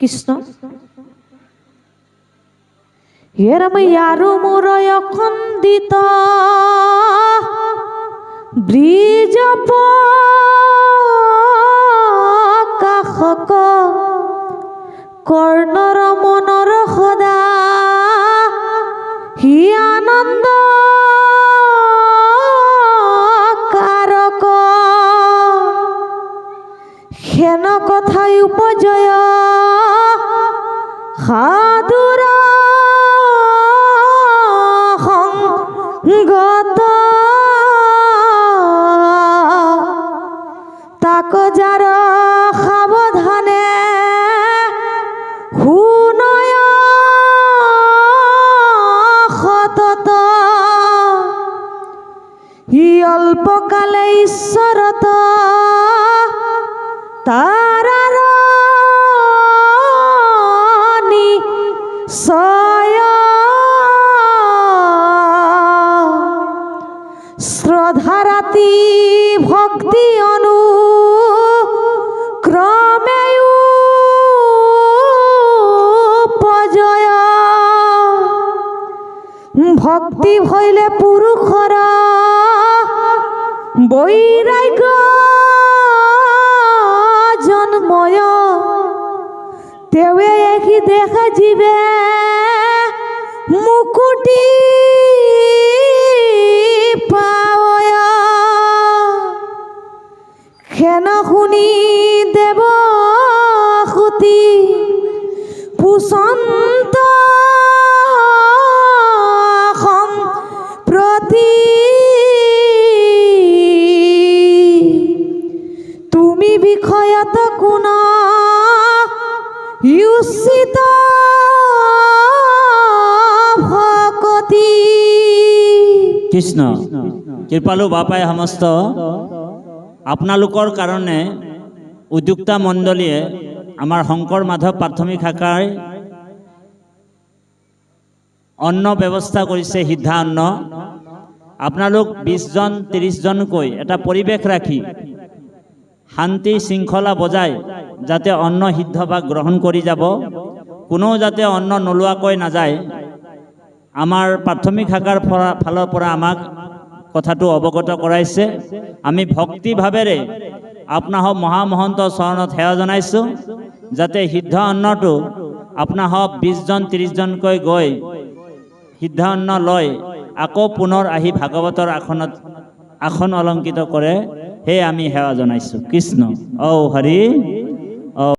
কৃষ্ণ ইয়াৰো মূৰয় খণ্ডিত ব্ৰিজ কাষক কৰ্ণৰ মনৰ সদা হি আনন্দ কাৰক হেন কথাই উপজয় সাধুৰ সংগত তাক যাৰ সাৱধানে শুনয় সতত ই অল্পকালে ঈশ্বৰত তাৰ নিশ্চয় শ্ৰদ্ধাৰাতি ভক্তি অনুক্ৰমে উপজয় ভক্তি হইলে পুৰুষৰ বৈৰাগ্য জন্ময় তেৱে একি দেখা জীবে মুকুটি পায় খেন শুনি দেৱ সুতি পুষন্ত সম্প্ৰতি তুমি বিষয়ত কোন উচিত ভকতি। কৃষ্ণ কৃপালু বাপাই সমস্ত আপোনালোকৰ কাৰণে উদ্যোক্তা মণ্ডলীয়ে আমাৰ শংকৰ মাধৱ প্ৰাথমিক শাখাৰ অন্ন ব্যৱস্থা কৰিছে সিদ্ধা অন্ন। আপোনালোক 20 জন 30 জনকৈ এটা পৰিৱেশ ৰাখি শান্তি শৃংখলা বজাই যাতে অন্ন সিদ্ধ বা গ্ৰহণ কৰি যাব, কোনো যাতে অন্ন নোলোৱাকৈ নাযায়, আমাৰ প্ৰাথমিক শাখাৰ ফালৰ পৰা আমাক কথাটো অৱগত কৰাইছে। আমি ভক্তিভাৱেৰে আপোনাহক মহামহন্তৰ চৰণত সেৱা জনাইছোঁ যাতে সিদ্ধ অন্নটো আপোনাহক 20 জন 30 জনকৈ গৈ সিদ্ধ অন্ন লৈ আকৌ পুনৰ আহি ভাগৱতৰ আসন অলংকৃত কৰে, সেয়ে আমি সেৱা জনাইছোঁ। কৃষ্ণ ঔ হৰি।